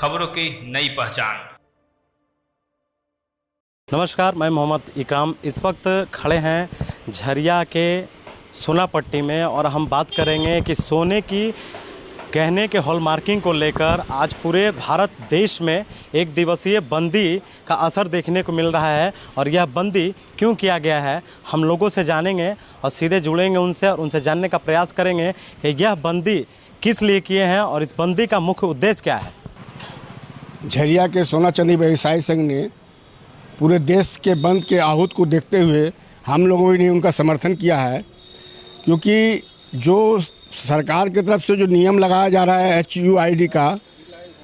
खबरों की नई पहचान। नमस्कार, मैं मोहम्मद इकराम। इस वक्त खड़े हैं झरिया के सोनापट्टी में और हम बात करेंगे कि सोने की गहने के हॉलमार्किंग को लेकर आज पूरे भारत देश में एक दिवसीय बंदी का असर देखने को मिल रहा है। और यह बंदी क्यों किया गया है, हम लोगों से जानेंगे और सीधे जुड़ेंगे उनसे और उनसे जानने का प्रयास करेंगे कि यह बंदी किस लिए किए हैं और इस बंदी का मुख्य उद्देश्य क्या है। झरिया के सोना चांदी व्यवसायी संघ ने पूरे देश के बंद के आहूत को देखते हुए हम लोगों ने उनका समर्थन किया है, क्योंकि जो सरकार की तरफ से जो नियम लगाया जा रहा है HUID का,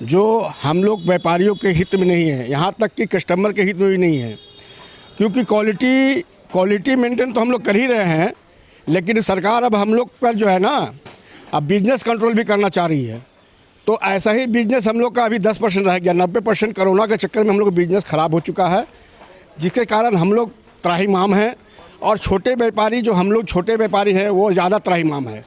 जो हम लोग व्यापारियों के हित में नहीं है, यहाँ तक कि कस्टमर के हित में भी नहीं है। क्योंकि क्वालिटी मेंटेन तो हम लोग कर ही रहे हैं, लेकिन सरकार अब हम लोग पर जो है ना, अब बिजनेस कंट्रोल भी करना चाह रही है। तो ऐसा ही बिजनेस हम लोग का अभी 10% रह गया। 90% कोरोना के चक्कर में हम लोग का बिजनेस ख़राब हो चुका है, जिसके कारण हम लोग त्राहिमाम हैं। और छोटे व्यापारी, जो हम लोग छोटे व्यापारी हैं, वो ज़्यादा त्राहिमाम है।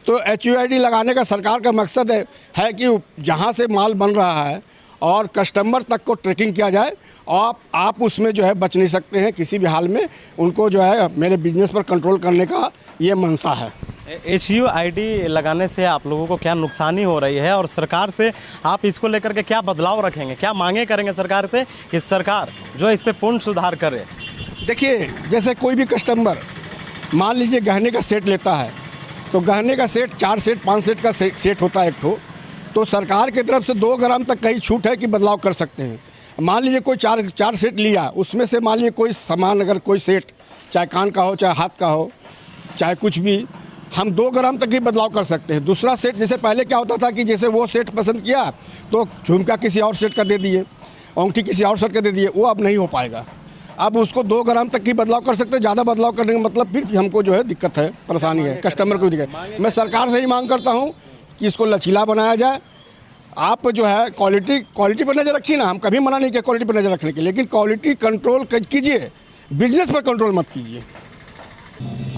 तो HUID लगाने का सरकार का मकसद है कि जहाँ से माल बन रहा है और कस्टमर तक को ट्रैकिंग किया जाए, और आप उसमें जो है बच नहीं सकते हैं किसी भी हाल में। उनको जो है मेरे बिजनेस पर कंट्रोल करने का ये मंशा है। HUID लगाने से आप लोगों को क्या नुकसानी हो रही है और सरकार से आप इसको लेकर के क्या बदलाव रखेंगे, क्या मांगे करेंगे सरकार से कि सरकार जो है इस पर पूर्ण सुधार करे। देखिए, जैसे कोई भी कस्टमर मान लीजिए गहने का सेट लेता है, तो गहने का सेट 4 सेट 5 सेट का सेट होता है एक ठो। तो सरकार की तरफ से 2 ग्राम तक कहीं छूट है कि बदलाव कर सकते हैं। मान लीजिए कोई 4 सेट लिया, उसमें से मान लीजिए कोई सामान, अगर कोई सेट चाहे कान का हो, चाहे हाथ का हो, चाहे कुछ भी, हम 2 ग्राम तक ही बदलाव कर सकते हैं। दूसरा सेट, जैसे पहले क्या होता था कि जैसे वो सेट पसंद किया तो झुमका किसी और सेट का दे दिए, अंगूठी किसी और सेट का दे दिए, वो अब नहीं हो पाएगा। अब उसको 2 ग्राम तक ही बदलाव कर सकते हैं। ज़्यादा बदलाव करने का मतलब फिर हमको जो है दिक्कत है, परेशानी है, कस्टमर को दिक्कत। मैं सरकार से ही मांग करता हूँ कि इसको लचीला बनाया जाए। आप जो है क्वालिटी पर नज़र रखिए ना, हम कभी मना नहीं किया क्वालिटी पर नज़र रखने के, लेकिन क्वालिटी कंट्रोल कीजिए, बिजनेस पर कंट्रोल मत कीजिए।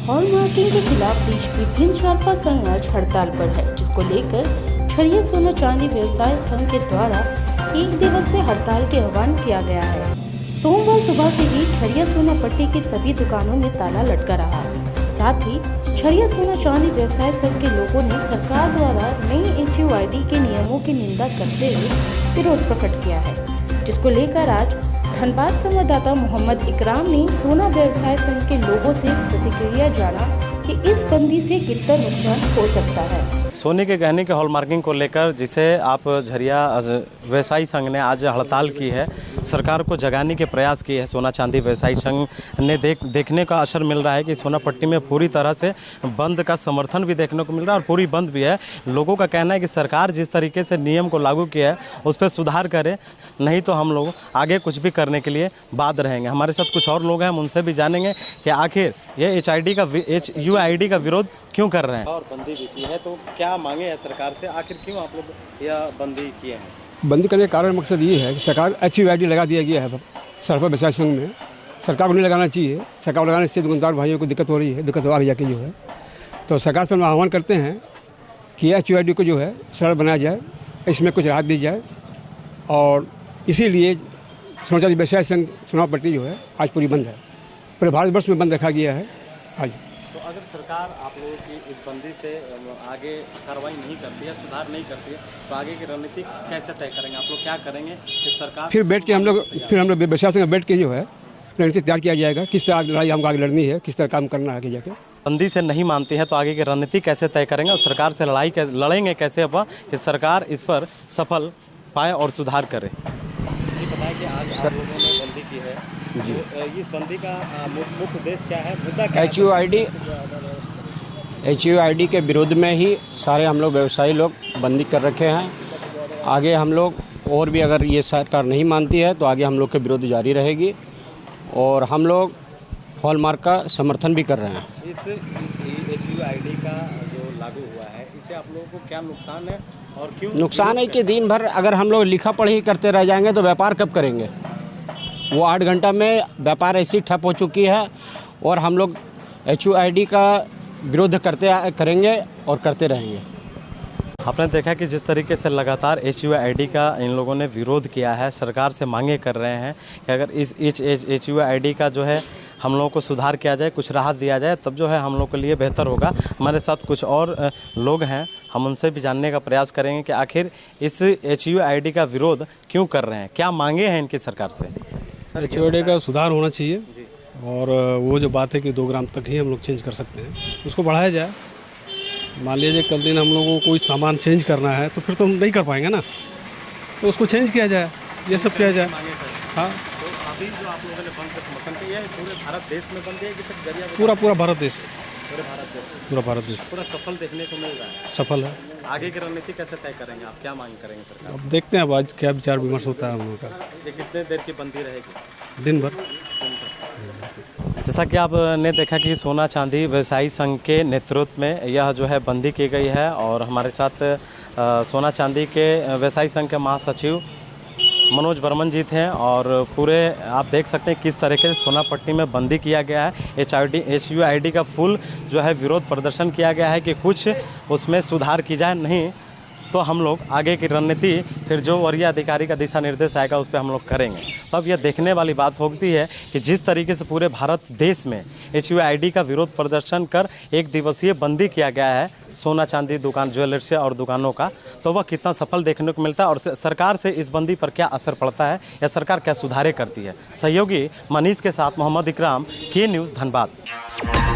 हॉलमार्किंग के खिलाफ देश विभिन्न शाखा संघ आज हड़ताल पर है, जिसको लेकर झरिया सोना चांदी व्यवसाय संघ के द्वारा 1 दिवसीय हड़ताल के आह्वान किया गया है। सोमवार सुबह से ही झरिया सोनापट्टी की सभी दुकानों में ताला लटका रहा। साथ ही झरिया सोना चांदी व्यवसाय संघ के लोगों ने सरकार द्वारा नई HUID के नियमों की निंदा करते हुए विरोध प्रकट किया है, जिसको लेकर आज धनबाद संवाददाता मोहम्मद इकराम ने सोना व्यवसाय संघ के लोगों से प्रतिक्रिया जाना कि इस बंदी से कितना नुकसान हो सकता है। सोने के गहने के हॉलमार्किंग को लेकर जिसे आप झरिया व्यवसायी संघ ने आज हड़ताल की है, सरकार को जगाने के प्रयास किए हैं। सोना चांदी व्यवसायी संघ ने देखने का असर मिल रहा है कि सोनापट्टी में पूरी तरह से बंद का समर्थन भी देखने को मिल रहा है और पूरी बंद भी है। लोगों का कहना है कि सरकार जिस तरीके से नियम को लागू किया है उस पर सुधार करे, नहीं तो हम लोग आगे कुछ भी करने के लिए बाध्य रहेंगे। हमारे साथ कुछ और लोग हैं, हम उनसे भी जानेंगे कि आखिर ये HUID का विरोध क्यों कर रहे हैं और बंदी भी की है, तो क्या मांगे हैं सरकार से, आखिर क्यों आप लोग यह बंदी किए हैं। बंदी करने का कारण मकसद ये है कि सरकार HUID लगा दिया गया है सरफा व्यवसाय संघ में। सरकार को नहीं लगाना चाहिए, सरकार को लगाने से दुकानदार भाइयों को दिक्कत हो रही है, दिक्कत आ जाके जो है। तो सरकार से हम आह्वान करते हैं कि HUID को जो है सरल बनाया जाए, इसमें कुछ राहत दी जाए। और इसीलिए सोना चांदी व्यवसाय संघ सोनापट्टी जो है आज पूरी बंद है, पूरे भारतवर्ष में बंद रखा गया है आज। तो अगर सरकार आप लोगों की इस बंदी से आगे कार्रवाई नहीं करती है, सुधार नहीं करती है, तो आगे की रणनीति कैसे तय करेंगे, आप लोग क्या करेंगे कि सरकार फिर बैठ के हम लोग व्यवसाय संघ बैठ के जो है रणनीति तैयार किया जाएगा, किस तरह लड़ाई हमको आगे लड़नी है, किस तरह काम करना है आगे जाके। बंदी से नहीं मानती है तो आगे की रणनीति कैसे तय करेंगे और सरकार से लड़ेंगे कैसे अपन कि सरकार इस पर सफल पाए और सुधार करे। जी बताएं कि आज आप लोगों ने बंदी की है जी, तो इस बंदी का मुख्य उद्देश्य क्या है, मुद्दा क्या है? HUID के विरोध में ही सारे हम लोग व्यवसायी लोग बंदी कर रखे हैं। आगे हम लोग और भी, अगर ये सरकार नहीं मानती है तो आगे हम लोग के विरोध जारी रहेगी और हम लोग हॉलमार्क का समर्थन भी कर रहे हैं। इस HUID का जो लागू हुआ है, इससे आप लोगों को क्या नुकसान है और क्यों नुकसान है कि दिन भर अगर हम लोग लिखा पढ़ी करते रह जाएंगे तो व्यापार कब करेंगे। वो 8 घंटा में व्यापार ऐसी ठप हो चुकी है और हम लोग HUID का विरोध करेंगे और करते रहेंगे। आपने देखा कि जिस तरीके से लगातार HUID का इन लोगों ने विरोध किया है, सरकार से मांगे कर रहे हैं कि अगर इस HUID का जो है हम लोगों को सुधार किया जाए, कुछ राहत दिया जाए, तब जो है हम लोग के लिए बेहतर होगा। हमारे साथ कुछ और लोग हैं, हम उनसे भी जानने का प्रयास करेंगे कि आखिर इस HUID का विरोध क्यों कर रहे हैं, क्या मांगे हैं इनकी सरकार से। HUID का सुधार होना चाहिए और वो जो बात है कि 2 ग्राम तक ही हम लोग चेंज कर सकते हैं, उसको बढ़ाया जाए। मान लीजिए कल दिन हम लोगों को कोई सामान चेंज करना है तो फिर तो हम नहीं कर पाएंगे ना, तो उसको चेंज किया जाए, ये सब किया जाए। हाँ, तो अभी जो आप लोगों ने बंद का समर्थन किया है, पूरे भारत देश में बंद है कि सिर्फ जरिया पूरा भारत देश, पूरे भारत देश, पूरा भारत देश पूरा सफल देखने को मिल रहा है। सफल है। आगे की रणनीति कैसे तय करेंगे आप, क्या मांग करेंगे सरकार अब देखते हैं अब आज क्या विचार विमर्श होता है हम लोगों का। से? ये कितने देर की बंदी रहेगी? दिन भर। जैसा कि आपने देखा कि सोना चांदी व्यवसायी संघ के नेतृत्व में यह जो है बंदी की गई है और हमारे साथ सोना चांदी के व्यवसायी संघ के महासचिव मनोज बर्मन जी थे और पूरे आप देख सकते हैं किस तरीके से सोनापट्टी में बंदी किया गया है। HUID का फुल जो है विरोध प्रदर्शन किया गया है कि कुछ उसमें सुधार की जाए, नहीं तो हम लोग आगे की रणनीति फिर जो वरीय अधिकारी का दिशा निर्देश आएगा उस पर हम लोग करेंगे। तो अब यह देखने वाली बात होती है कि जिस तरीके से पूरे भारत देश में HUID का विरोध प्रदर्शन कर 1 दिवसीय बंदी किया गया है सोना चांदी दुकान, ज्वेलर्स और दुकानों का, तो वह कितना सफल देखने को मिलता है और सरकार से इस बंदी पर क्या असर पड़ता है या सरकार क्या सुधारे करती है। सहयोगी मनीष के साथ मोहम्मद इकराम, के न्यूज़, धनबाद।